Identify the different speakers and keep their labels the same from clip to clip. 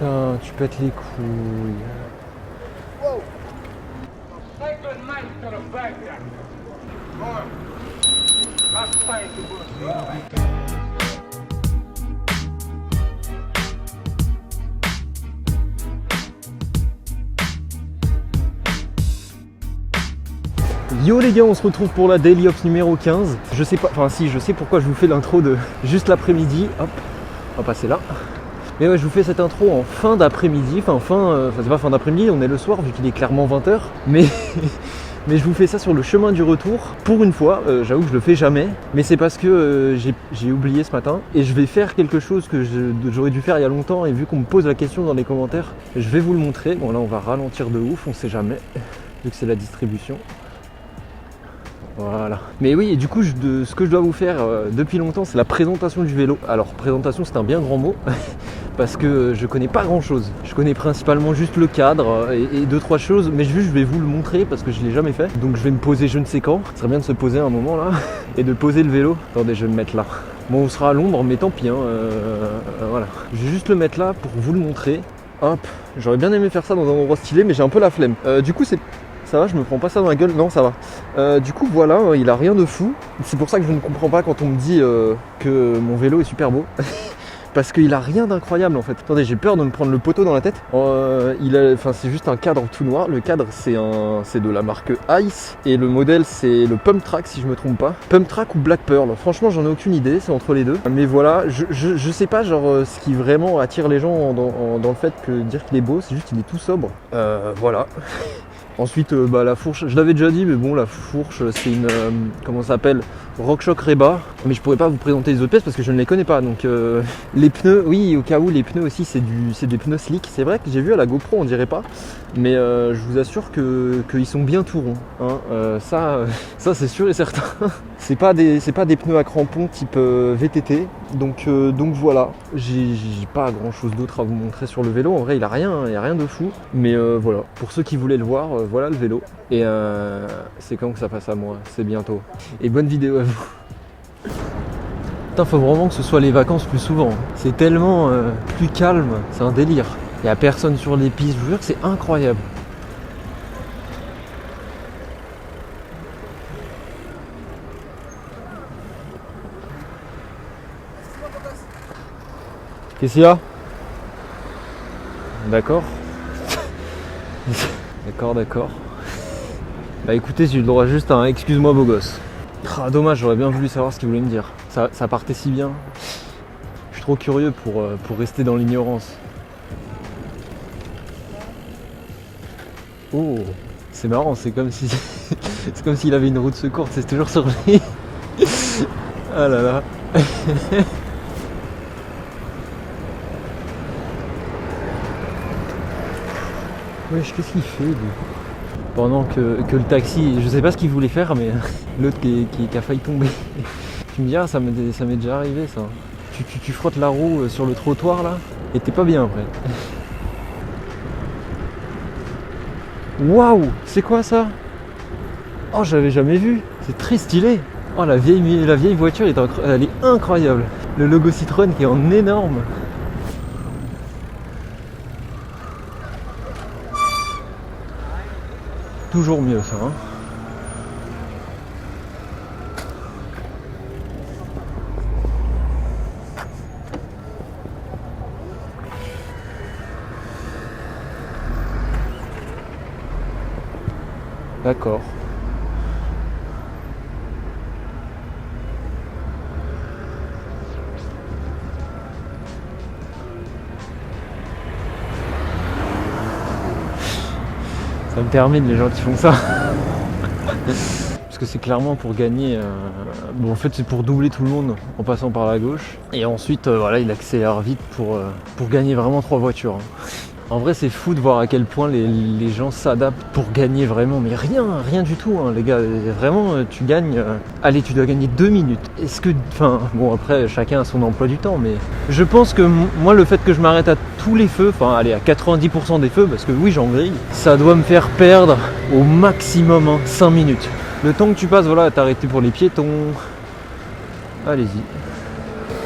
Speaker 1: Putain, tu pètes les couilles.
Speaker 2: Say good night to the Baghdad. Boy, that's fine to go.
Speaker 1: Yo les gars, on se retrouve pour la Daily Ops numéro 15. Je sais pas, enfin si, je sais pourquoi je vous fais l'intro de juste l'après-midi. Hop, on va passer là. Mais ouais, je vous fais cette intro en fin d'après-midi, enfin c'est pas fin d'après-midi, on est le soir vu qu'il est clairement 20h. Mais je vous fais ça sur le chemin du retour. Pour une fois, j'avoue que je le fais jamais. Mais c'est parce que j'ai oublié ce matin. Et je vais faire quelque chose que j'aurais dû faire il y a longtemps. Et vu qu'on me pose la question dans les commentaires, je vais vous le montrer. Bon là on va ralentir de ouf, on sait jamais. Vu que c'est la distribution. Voilà. Mais oui, et du coup, ce que je dois vous faire depuis longtemps, c'est la présentation du vélo. Alors, présentation, c'est un bien grand mot, parce que je connais pas grand-chose. Je connais principalement juste le cadre et deux, trois choses, mais je vais vous le montrer parce que je l'ai jamais fait. Donc, je vais me poser je ne sais quand. Ce serait bien de se poser un moment là, et de poser le vélo. Attendez, je vais me mettre là. Bon, on sera à l'ombre, mais tant pis, hein, voilà. Je vais juste le mettre là pour vous le montrer. Hop, j'aurais bien aimé faire ça dans un endroit stylé, mais j'ai un peu la flemme. Du coup, ça va, je me prends pas ça dans la gueule, non ça va. Du coup voilà, il a rien de fou. C'est pour ça que je ne comprends pas quand on me dit que mon vélo est super beau. Parce qu'il a rien d'incroyable en fait. Attendez, j'ai peur de me prendre le poteau dans la tête. C'est juste un cadre tout noir. Le cadre c'est de la marque Ice. Et le modèle c'est le Pump Track si je me trompe pas. Pump Track ou Black Pearl. Franchement j'en ai aucune idée, c'est entre les deux. Mais voilà, je sais pas genre ce qui vraiment attire les gens dans le fait que dire qu'il est beau, c'est juste qu'il est tout sobre. Voilà. Ensuite, la fourche, je l'avais déjà dit, mais bon, la fourche, c'est une, comment ça s'appelle, RockShox Reba. Mais je pourrais pas vous présenter les autres pièces parce que je ne les connais pas. Donc, les pneus, oui, au cas où, les pneus aussi, c'est des pneus slick. C'est vrai que j'ai vu à la GoPro, on dirait pas. Mais je vous assure qu'ils sont bien tout ronds. Hein. Ça c'est sûr et certain. C'est pas des pneus à crampons type VTT. Donc voilà, j'ai pas grand chose d'autre à vous montrer sur le vélo. En vrai, il y a rien de fou. Mais voilà, pour ceux qui voulaient le voir, voilà le vélo. Et c'est quand que ça passe à moi, c'est bientôt. Et bonne vidéo à vous. Putain, faut vraiment que ce soit les vacances plus souvent. C'est tellement plus calme, c'est un délire. Il n'y a personne sur les pistes, je vous jure que c'est incroyable. Qu'est-ce qu'il y a? D'accord. D'accord. Bah écoutez, j'ai eu le droit juste à un excuse-moi beau gosse. Ah, dommage, j'aurais bien voulu savoir ce qu'il voulait me dire. Ça partait si bien. Je suis trop curieux pour rester dans l'ignorance. Oh, c'est marrant, c'est comme s'il avait une roue de secours, c'est toujours sur lui. Ah là là. Wesh, qu'est-ce qu'il fait lui? Pendant que le taxi, je sais pas ce qu'il voulait faire, mais l'autre qui a failli tomber. Tu me dis, ça m'est déjà arrivé ça. Tu frottes la roue sur le trottoir là, et t'es pas bien après. Waouh, c'est quoi ça? Oh, j'avais jamais vu. C'est très stylé. Oh, la vieille voiture, elle est incroyable. Le logo Citroën qui est en énorme. Toujours mieux ça. Hein. D'accord. Ça me termine les gens qui font ça. Parce que c'est clairement pour gagner. En fait c'est pour doubler tout le monde en passant par la gauche. Et ensuite voilà, il accélère vite pour gagner vraiment 3 voitures. Hein. En vrai c'est fou de voir à quel point les gens s'adaptent pour gagner vraiment, mais rien du tout hein, les gars, vraiment tu gagnes, allez tu dois gagner 2 minutes. Est-ce que, bon après chacun a son emploi du temps, mais je pense que moi le fait que je m'arrête à tous les feux, à 90% des feux, parce que oui j'en grille, ça doit me faire perdre au maximum 5 minutes. Le temps que tu passes voilà, à t'arrêter pour les piétons, allez-y,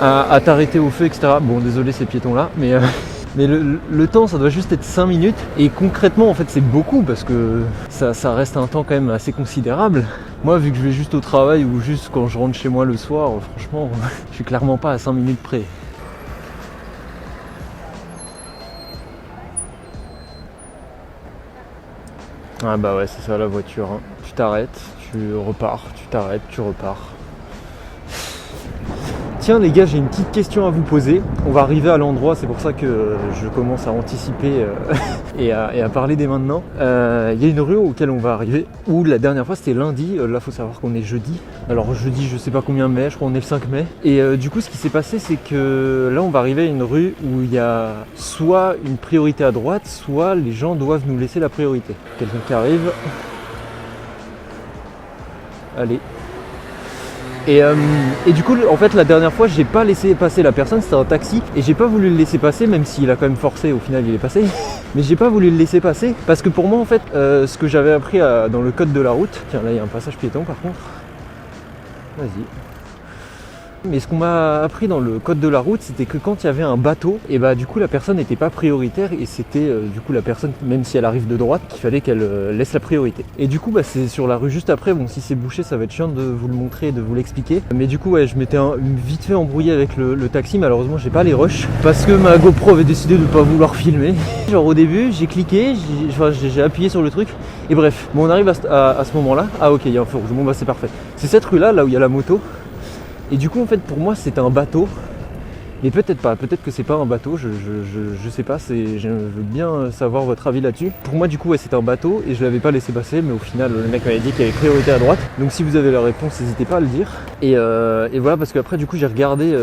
Speaker 1: à t'arrêter au feu etc. Bon désolé ces piétons là, mais Mais le temps, ça doit juste être 5 minutes. Et concrètement, en fait, c'est beaucoup parce que ça reste un temps quand même assez considérable. Moi, vu que je vais juste au travail ou juste quand je rentre chez moi le soir, franchement, je suis clairement pas à 5 minutes près. Ah bah ouais, c'est ça la voiture, hein. Tu t'arrêtes, tu repars, tu t'arrêtes, tu repars. Tiens les gars, j'ai une petite question à vous poser. On va arriver à l'endroit, c'est pour ça que je commence à anticiper et à parler dès maintenant. Il y a une rue auquel on va arriver, où la dernière fois c'était lundi, là faut savoir qu'on est jeudi. Alors jeudi je sais pas combien mai, je crois qu'on est le 5 mai. Et du coup ce qui s'est passé c'est que là on va arriver à une rue où il y a soit une priorité à droite, soit les gens doivent nous laisser la priorité. Quelqu'un qui arrive. Allez. Et du coup, en fait, la dernière fois, j'ai pas laissé passer la personne, c'était un taxi, et j'ai pas voulu le laisser passer, même s'il a quand même forcé, au final il est passé. Mais j'ai pas voulu le laisser passer, parce que pour moi, en fait, ce que j'avais appris dans le code de la route, tiens, là il y a un passage piéton par contre, vas-y. Mais ce qu'on m'a appris dans le code de la route, c'était que quand il y avait un bateau, et bah du coup la personne n'était pas prioritaire et c'était du coup la personne, même si elle arrive de droite, qu'il fallait qu'elle laisse la priorité. Et du coup bah c'est sur la rue juste après, bon si c'est bouché ça va être chiant de vous le montrer et de vous l'expliquer. Mais du coup ouais, je m'étais vite fait embrouiller avec le taxi, malheureusement j'ai pas les rushs, parce que ma GoPro avait décidé de pas vouloir filmer. Genre au début j'ai cliqué, j'ai appuyé sur le truc, et bref, bon on arrive à ce moment là, ah ok il y a un feu rouge, bon bah c'est parfait. C'est cette rue là où il y a la moto. Et du coup en fait pour moi c'est un bateau, mais peut-être pas, peut-être que c'est pas un bateau, je sais pas, je veux bien savoir votre avis là-dessus. Pour moi du coup ouais, c'est un bateau et je l'avais pas laissé passer, mais au final le mec m'avait dit qu'il y avait priorité à droite. Donc si vous avez la réponse n'hésitez pas à le dire. Et voilà, parce qu'après du coup j'ai regardé,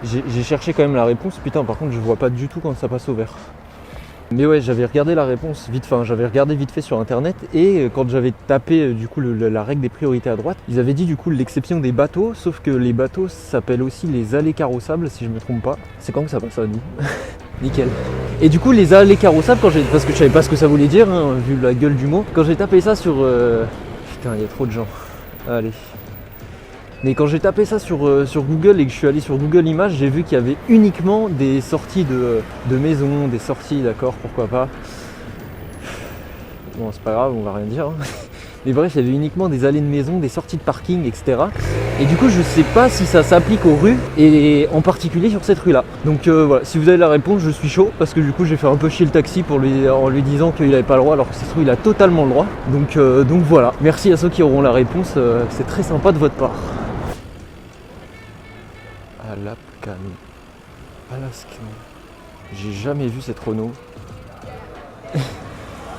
Speaker 1: j'ai cherché quand même la réponse, putain par contre je vois pas du tout quand ça passe au vert. Mais ouais, j'avais regardé la réponse vite fait sur internet, et quand j'avais tapé du coup la règle des priorités à droite, ils avaient dit du coup l'exception des bateaux, sauf que les bateaux s'appellent aussi les allées carrossables si je me trompe pas. C'est quand que ça passe à nous? Nickel. Et du coup les allées carrossables, parce que je savais pas ce que ça voulait dire, hein, vu la gueule du mot, quand j'ai tapé ça sur... Putain, il y a trop de gens. Allez. Mais quand j'ai tapé ça sur Google et que je suis allé sur Google Images, j'ai vu qu'il y avait uniquement des sorties de maisons, des sorties, d'accord, pourquoi pas. Bon, c'est pas grave, on va rien dire. Hein. Mais bref, il y avait uniquement des allées de maison, des sorties de parking, etc. Et du coup, je sais pas si ça s'applique aux rues, et en particulier sur cette rue-là. Donc voilà, si vous avez la réponse, je suis chaud, parce que du coup, j'ai fait un peu chier le taxi en lui disant qu'il avait pas le droit, alors que cette rue, il a totalement le droit. Donc voilà, merci à ceux qui auront la réponse, c'est très sympa de votre part. Alaskan. J'ai jamais vu cette Renault.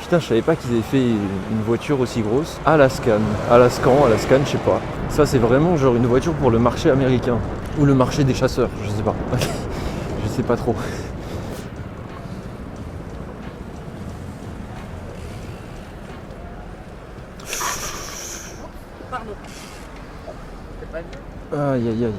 Speaker 1: Putain, je savais pas qu'ils avaient fait une voiture aussi grosse. Alaskan, je sais pas. Ça c'est vraiment genre une voiture pour le marché américain. Ou le marché des chasseurs, je sais pas. Je sais pas trop.
Speaker 3: Pardon.
Speaker 1: Aïe aïe aïe.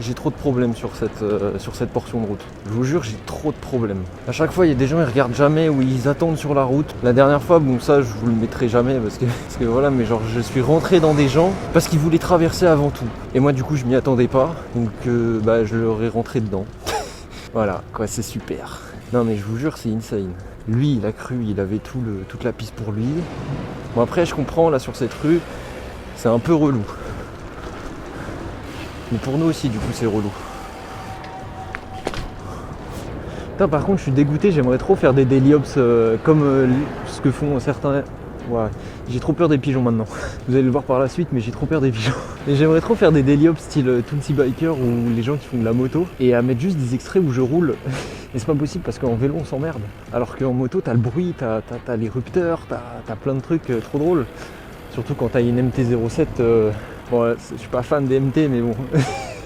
Speaker 1: J'ai trop de problèmes sur cette portion de route. Je vous jure, j'ai trop de problèmes. À chaque fois, il y a des gens, ils regardent jamais ou ils attendent sur la route. La dernière fois, bon ça, je vous le mettrai jamais parce que voilà, mais genre je suis rentré dans des gens parce qu'ils voulaient traverser avant tout. Et moi, du coup, je m'y attendais pas, donc bah je leur ai rentré dedans. Voilà, quoi, c'est super. Non mais je vous jure, c'est insane. Lui, il a cru, il avait toute la piste pour lui. Bon après, je comprends, là sur cette rue, c'est un peu relou. Mais pour nous aussi, du coup, c'est relou. Putain, par contre, je suis dégoûté, j'aimerais trop faire des daily ops comme ce que font certains... Ouais, j'ai trop peur des pigeons maintenant. Vous allez le voir par la suite, mais j'ai trop peur des pigeons. Et j'aimerais trop faire des daily ops style Tootsie Biker ou les gens qui font de la moto et à mettre juste des extraits où je roule. Et c'est pas possible parce qu'en vélo, on s'emmerde. Alors qu'en moto, t'as le bruit, t'as les rupteurs, t'as plein de trucs trop drôles. Surtout quand t'as une MT-07... Bon, je suis pas fan des MT, mais bon.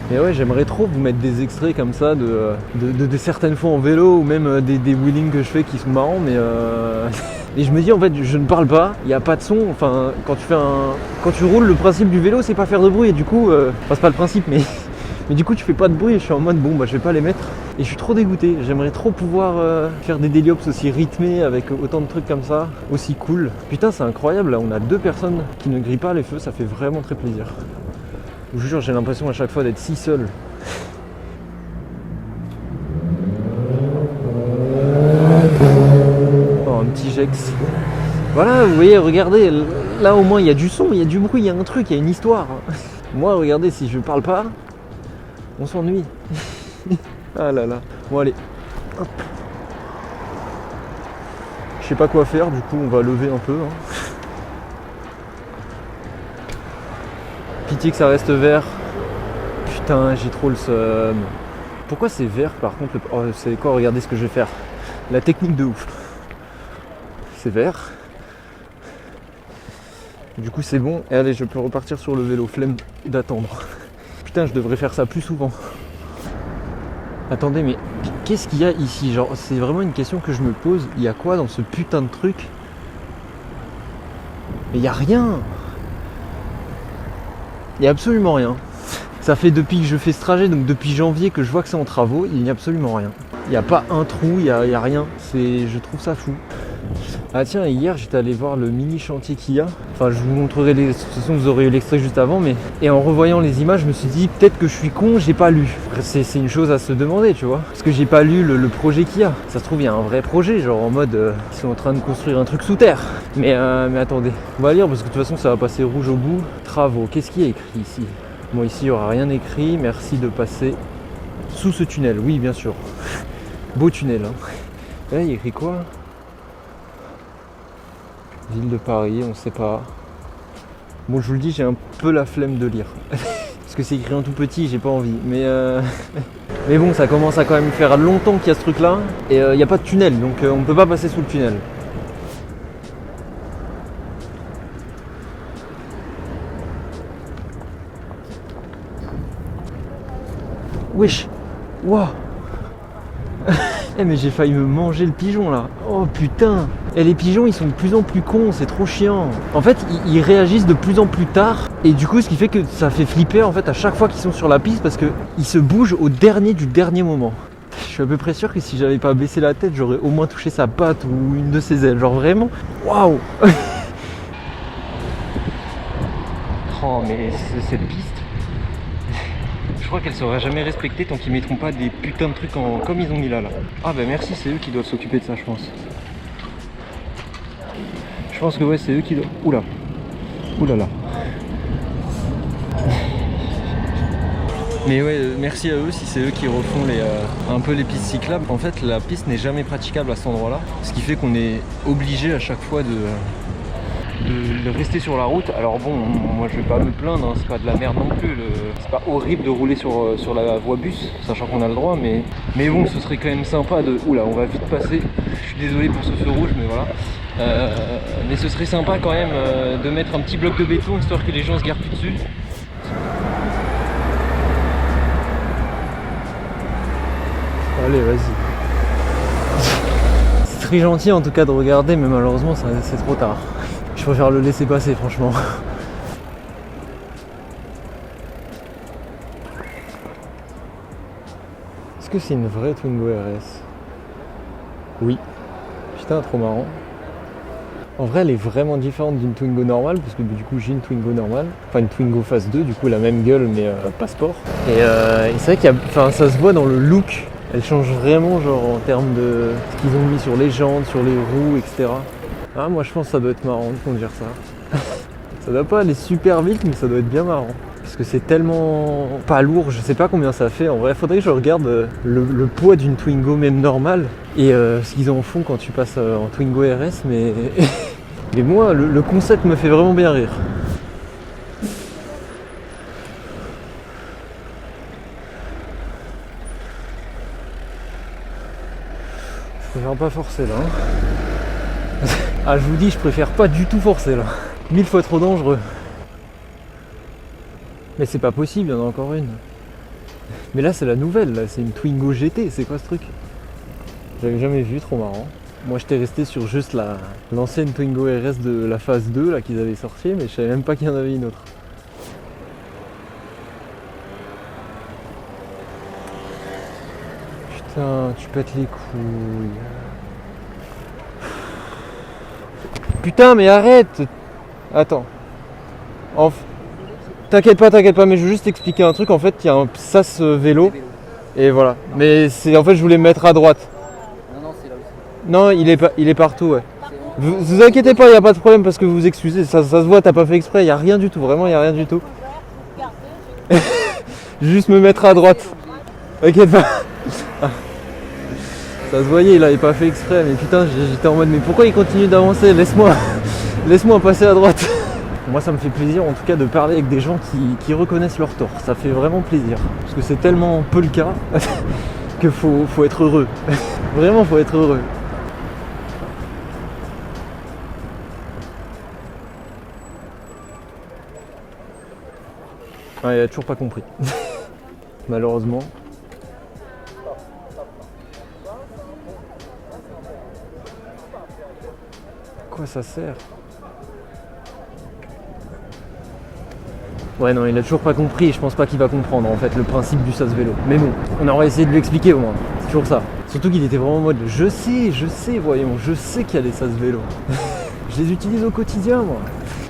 Speaker 1: Mais ouais, j'aimerais trop vous mettre des extraits comme ça de certaines fois en vélo ou même des wheelings que je fais qui sont marrants, mais et je me dis en fait, je ne parle pas, il n'y a pas de son. Enfin, quand tu roules, le principe du vélo, c'est pas faire de bruit, et du coup, enfin, c'est pas le principe, mais du coup, tu fais pas de bruit, et je suis en mode bon, bah je vais pas les mettre. Et je suis trop dégoûté, j'aimerais trop pouvoir faire des daily ops aussi rythmés avec autant de trucs comme ça, aussi cool. Putain, c'est incroyable, là on a 2 personnes qui ne grillent pas les feux, ça fait vraiment très plaisir. Je vous jure, j'ai l'impression à chaque fois d'être si seul. Alex. Voilà, vous voyez, regardez, là au moins il y a du son, il y a du bruit, il y a un truc, il y a une histoire. Moi, regardez, si je parle pas, on s'ennuie. Ah là là. Bon allez. Hop. Je sais pas quoi faire, du coup on va lever un peu. Hein. Pitié que ça reste vert. Putain, j'ai trop le seum. Pourquoi c'est vert par contre Oh, c'est quoi? Regardez ce que je vais faire. La technique de ouf. C'est vert. Du coup c'est bon. Et allez, je peux repartir sur le vélo. Flemme d'attendre. Putain, je devrais faire ça plus souvent. Attendez, mais qu'est-ce qu'il y a ici? Genre, c'est vraiment une question que je me pose. Il y a quoi dans ce putain de truc? Mais il y a rien. Il n'y a absolument rien. Ça fait depuis que je fais ce trajet, donc depuis janvier que je vois que c'est en travaux, il n'y a absolument rien. Il n'y a pas un trou, il n'y a rien. Je trouve ça fou. Ah tiens, hier j'étais allé voir le mini chantier qu'il y a. Enfin, je vous montrerai, de toute façon vous aurez eu l'extrait juste avant, mais... Et en revoyant les images, je me suis dit, peut-être que je suis con, j'ai pas lu. C'est une chose à se demander, tu vois. Parce que j'ai pas lu le projet qu'il y a. Ça se trouve, il y a un vrai projet, genre en mode, ils sont en train de construire un truc sous terre. Mais attendez, on va lire, parce que de toute façon ça va passer rouge au bout. Travaux, qu'est-ce qui est écrit ici? Bon, ici il n'y aura rien écrit, merci de passer sous ce tunnel, oui bien sûr. Beau tunnel, hein. Là il y a écrit quoi? Ville de Paris, on sait pas. Bon, je vous le dis, j'ai un peu la flemme de lire. Parce que c'est écrit en tout petit, j'ai pas envie. Mais bon, ça commence à quand même faire longtemps qu'il y a ce truc là. Et il n'y a pas de tunnel, donc on ne peut pas passer sous le tunnel. Wesh. Wouah. Eh mais j'ai failli me manger le pigeon là. Oh putain. Et les pigeons ils sont de plus en plus cons, c'est trop chiant. En fait ils réagissent de plus en plus tard. Et du coup ce qui fait que ça fait flipper en fait à chaque fois qu'ils sont sur la piste. Parce qu'ils se bougent au dernier du dernier moment. Je suis à peu près sûr que si j'avais pas baissé la tête, j'aurais au moins touché sa patte ou une de ses ailes. Genre vraiment. Waouh. Oh mais cette piste, je crois qu'elle sera jamais respectée tant qu'ils mettront pas des putains de trucs comme ils ont mis là. Ah bah merci, c'est eux qui doivent s'occuper de ça, je pense. Je pense que ouais, c'est eux qui doivent... Oula. Oulala. Mais ouais, merci à eux si c'est eux qui refont un peu les pistes cyclables. En fait, la piste n'est jamais praticable à cet endroit-là. Ce qui fait qu'on est obligé à chaque fois de rester sur la route. Alors bon, moi je vais pas me plaindre, hein, c'est pas de la merde non plus, c'est pas horrible de rouler sur la voie bus, sachant qu'on a le droit, mais bon, ce serait quand même sympa de... Oula, on va vite passer, je suis désolé pour ce feu rouge, mais voilà. Mais ce serait sympa quand même de mettre un petit bloc de béton, histoire que les gens se garent plus dessus. Allez, vas-y. C'est très gentil en tout cas de regarder, mais malheureusement c'est trop tard. Je préfère le laisser passer, franchement. Est-ce que c'est une vraie Twingo RS? Oui. Putain, trop marrant. En vrai, elle est vraiment différente d'une Twingo normale, parce que du coup, j'ai une Twingo normale. Enfin, une Twingo phase 2, du coup, la même gueule, mais pas sport. Et c'est vrai ça se voit dans le look. Elle change vraiment, genre, en termes de ce qu'ils ont mis sur les jantes, sur les roues, etc. Ah, moi je pense que ça doit être marrant de conduire ça. Ça doit pas aller super vite, mais ça doit être bien marrant. Parce que c'est tellement pas lourd, je sais pas combien ça fait. En vrai, faudrait que je regarde le poids d'une Twingo même normale. Et ce qu'ils en font quand tu passes en Twingo RS, mais... mais moi, le concept me fait vraiment bien rire. Je préfère pas forcer là. Hein. Ah, je vous dis, je préfère pas du tout forcer là. 1000 fois trop dangereux. Mais c'est pas possible, il y en a encore une. Mais là, c'est la nouvelle, là, c'est une Twingo GT. C'est quoi ce truc? J'avais jamais vu, trop marrant. Moi, j'étais resté sur juste l'ancienne Twingo RS de la phase 2 là qu'ils avaient sorti, mais je savais même pas qu'il y en avait une autre. Putain, tu pètes les couilles. Putain, mais arrête! Attends. T'inquiète pas, mais je veux juste t'expliquer un truc. En fait, il y a un sas vélo. Et voilà. Mais en fait, je voulais me mettre à droite.
Speaker 3: Non, c'est là aussi.
Speaker 1: Non, il est partout, ouais.
Speaker 3: On
Speaker 1: Vous inquiétez pas, il n'y a pas de problème parce que vous vous excusez, ça se voit, t'as pas fait exprès, il n'y a rien du tout, vraiment il n'y a rien du tout. Juste me mettre à droite. T'inquiète pas. Ah. Ça se voyait, il avait pas fait exprès, mais putain, j'étais en mode, mais pourquoi il continue d'avancer? Laisse-moi passer à droite. Moi ça me fait plaisir en tout cas de parler avec des gens qui reconnaissent leur tort, ça fait vraiment plaisir. Parce que c'est tellement peu le cas que faut être heureux. Vraiment faut être heureux. Ouais, il a toujours pas compris. Malheureusement. À quoi ça sert? Ouais non, il a toujours pas compris et je pense pas qu'il va comprendre en fait le principe du sas vélo. Mais bon, on aura essayé de lui expliquer au moins. C'est toujours ça. Surtout qu'il était vraiment en mode je sais, voyons, je sais qu'il y a des sas vélo. Je les utilise au quotidien moi.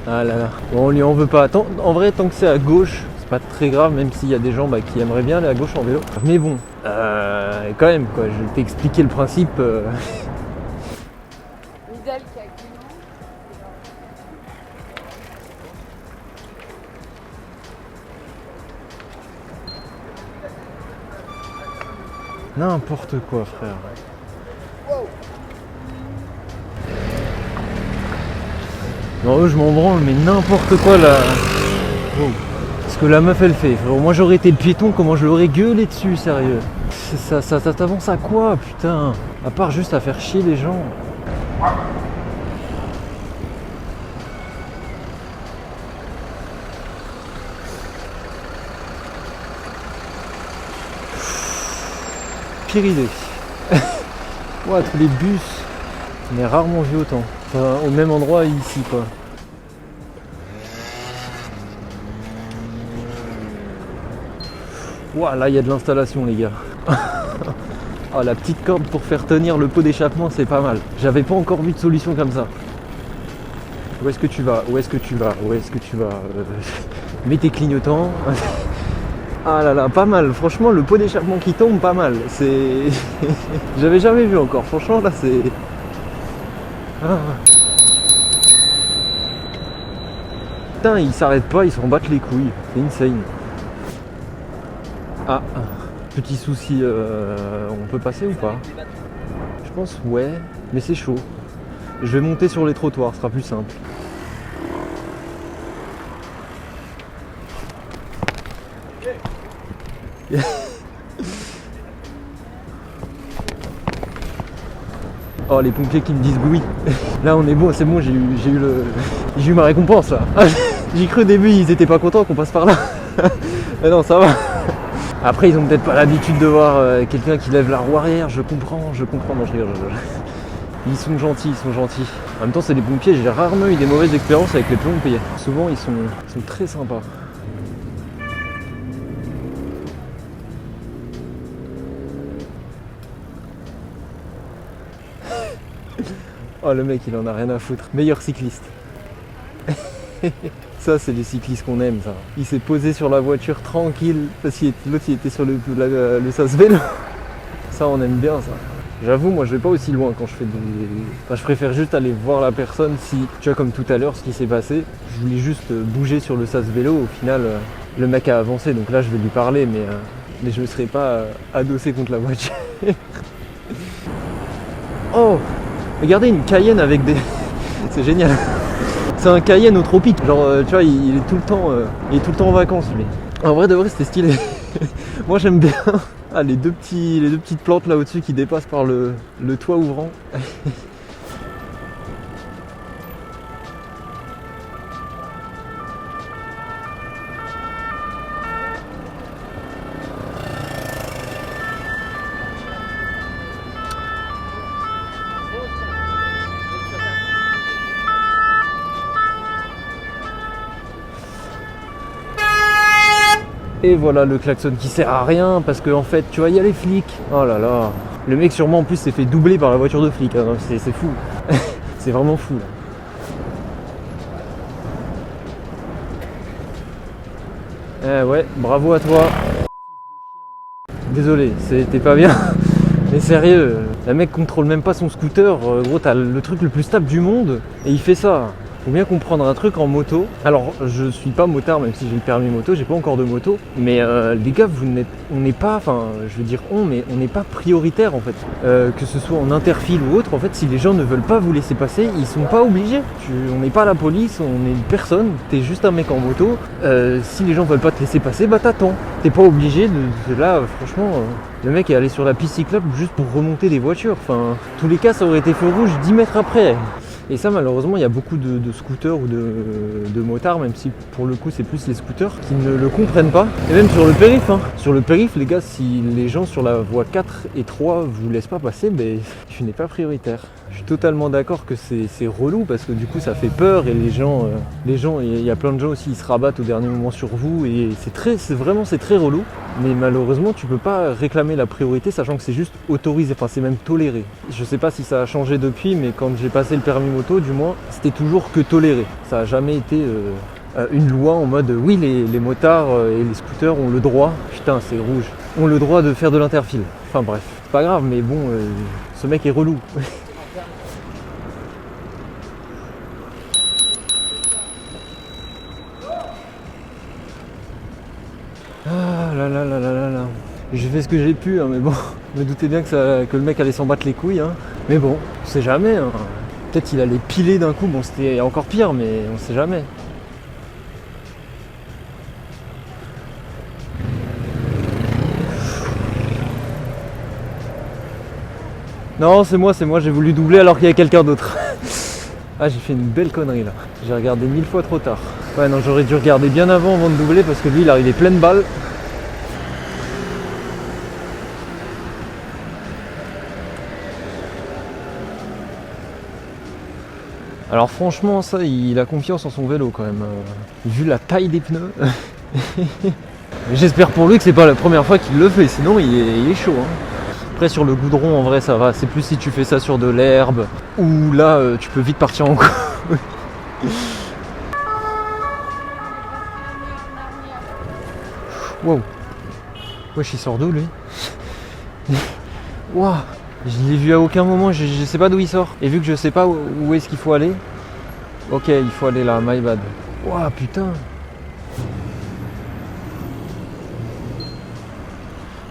Speaker 1: Ah là là. Bon, on lui en veut pas. En vrai, tant que c'est à gauche, c'est pas très grave, même s'il y a des gens qui aimeraient bien aller à gauche en vélo. Mais bon, quand même quoi, je t'ai expliqué le principe. N'importe quoi frère. Non eux je m'en branle mais n'importe quoi là. Oh. Ce que la meuf elle fait. Moi j'aurais été le piéton, comment je l'aurais gueulé dessus sérieux. Ça t'avance à quoi putain? À part juste à faire chier les gens. Pire idée. Ouah, tous les bus, on est rarement vu autant. Enfin, au même endroit ici quoi. Ouah, là il y a de l'installation les gars. Ah, la petite corde pour faire tenir le pot d'échappement c'est pas mal. J'avais pas encore vu de solution comme ça. Où est-ce que tu vas? Où est-ce que tu vas? Où est-ce que tu vas? Mets tes clignotants. Ah là là, pas mal, franchement le pot d'échappement qui tombe, pas mal. C'est. J'avais jamais vu encore, franchement là c'est. Ah. Putain, ils s'arrêtent pas, ils s'en battent les couilles, c'est insane. Ah, petit souci, on peut passer ou pas? Je pense ouais, mais c'est chaud. Je vais monter sur les trottoirs, ce sera plus simple. Oh les pompiers qui me disent oui. Là on est bon, c'est bon, j'ai eu ma récompense là. J'ai cru au début ils étaient pas contents qu'on passe par là. Mais non ça va. Après ils ont peut-être pas l'habitude de voir quelqu'un qui lève la roue arrière, je comprends, non je rigole. Ils sont gentils. En même temps c'est des pompiers, j'ai rarement eu des mauvaises expériences avec les pompiers. Souvent ils sont très sympas. Oh le mec il en a rien à foutre, meilleur cycliste. Ça c'est les cyclistes qu'on aime ça. Il s'est posé sur la voiture tranquille parce que l'autre il était sur le sas vélo. Ça on aime bien ça. J'avoue moi je vais pas aussi loin quand je fais des. Enfin je préfère juste aller voir la personne si. Tu vois comme tout à l'heure ce qui s'est passé. Je voulais juste bouger sur le sas vélo, au final le mec a avancé donc là je vais lui parler mais je me serais pas adossé contre la voiture. Oh! Regardez une Cayenne avec des. C'est génial. C'est un Cayenne au tropique. Genre tu vois il est tout le temps en vacances lui. En vrai de vrai c'était stylé. Moi j'aime bien. Ah les deux petites plantes là au-dessus qui dépassent par le toit ouvrant. Et voilà le klaxon qui sert à rien parce que en fait tu vois il y a les flics. Oh là là. Le mec sûrement en plus s'est fait doubler par la voiture de flic, hein. C'est fou. C'est vraiment fou là. Ouais, bravo à toi. Désolé, c'était pas bien. Mais sérieux, le mec contrôle même pas son scooter, gros t'as le truc le plus stable du monde et il fait ça. Faut bien comprendre un truc en moto. Alors je suis pas motard même si j'ai le permis moto, j'ai pas encore de moto. Mais les gars, on n'est pas, enfin je veux dire mais on n'est pas prioritaire en fait. Que ce soit en interfile ou autre, en fait si les gens ne veulent pas vous laisser passer, ils sont pas obligés. On n'est pas la police, on est une personne, t'es juste un mec en moto. Si les gens veulent pas te laisser passer, bah t'attends. T'es pas obligé de là, franchement, le mec est allé sur la piste cyclable juste pour remonter des voitures. Enfin, tous les cas ça aurait été feu rouge 10 mètres après. Et ça malheureusement il y a beaucoup de scooters ou de motards, même si pour le coup c'est plus les scooters, qui ne le comprennent pas. Et même sur le périph', sur le périph' les gars, si les gens sur la voie 4 et 3 vous laissent pas passer, ben tu n'es pas prioritaire. Je suis totalement d'accord que c'est relou parce que du coup ça fait peur et les gens, il y a plein de gens aussi, ils se rabattent au dernier moment sur vous et c'est très relou. Mais malheureusement tu peux pas réclamer la priorité sachant que c'est juste autorisé, enfin c'est même toléré. Je sais pas si ça a changé depuis, mais quand j'ai passé le permis moto du moins, c'était toujours que toléré. Ça a jamais été une loi en mode oui les motards et les scooters ont le droit, putain c'est rouge, ont le droit de faire de l'interfile. Enfin bref, c'est pas grave mais bon, ce mec est relou. Ah là là là là là là. J'ai fait ce que j'ai pu, mais bon, je me doutais bien que le mec allait s'en battre les couilles. Mais bon, on sait jamais. Peut-être il allait piler d'un coup, bon c'était encore pire, mais on sait jamais. Non, c'est moi, j'ai voulu doubler alors qu'il y avait quelqu'un d'autre. Ah, j'ai fait une belle connerie là. J'ai regardé 1000 fois trop tard. Ouais, non, j'aurais dû regarder bien avant de doubler parce que lui, il arrivait pleine balle. Alors franchement, ça, il a confiance en son vélo quand même. Vu la taille des pneus. J'espère pour lui que c'est pas la première fois qu'il le fait, sinon il est chaud. Après sur le goudron en vrai ça va, c'est plus si tu fais ça sur de l'herbe où là tu peux vite partir en couille. Wow. Wesh il sort d'où lui? Waouh. Je l'ai vu à aucun moment, je sais pas d'où il sort. Et vu que je sais pas où est-ce qu'il faut aller. Ok, il faut aller là, my bad. Waouh putain.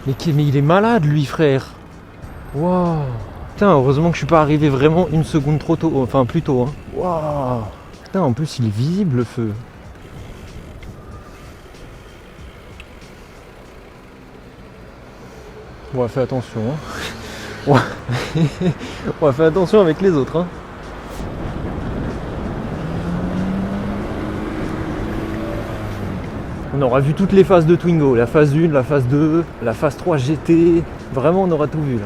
Speaker 1: Mais il est malade lui frère. Waouh. Putain, heureusement que je suis pas arrivé vraiment une seconde trop tôt. Enfin plus tôt. Waouh. Putain, en plus il est visible le feu. Ouais, fais attention. Ouais. Ouais, fais attention avec les autres. On aura vu toutes les phases de Twingo, la phase 1, la phase 2, la phase 3 GT, vraiment on aura tout vu là.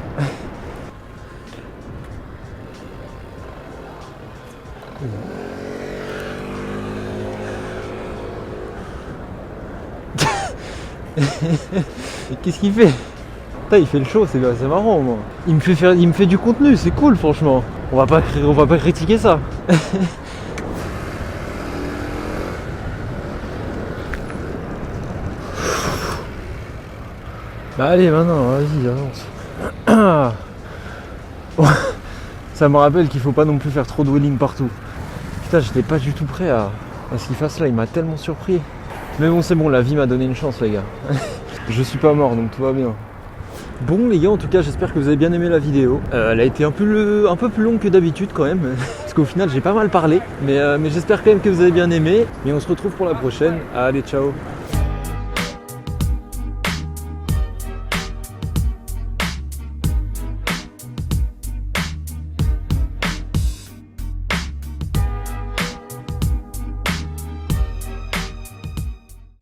Speaker 1: Qu'est-ce qu'il fait? Putain, il fait le show, c'est marrant au moins. Il me fait du contenu, c'est cool franchement. On va pas critiquer ça. Bah allez maintenant, vas-y, avance. Ça me rappelle qu'il faut pas non plus faire trop de wheeling partout. Putain, j'étais pas du tout prêt à ce qu'il fasse là, il m'a tellement surpris. Mais bon, c'est bon, la vie m'a donné une chance les gars. Je suis pas mort donc tout va bien. Bon les gars, en tout cas j'espère que vous avez bien aimé la vidéo. Elle a été un peu plus longue que d'habitude quand même. Parce qu'au final j'ai pas mal parlé. Mais j'espère quand même que vous avez bien aimé. Et on se retrouve pour la prochaine. Allez, ciao.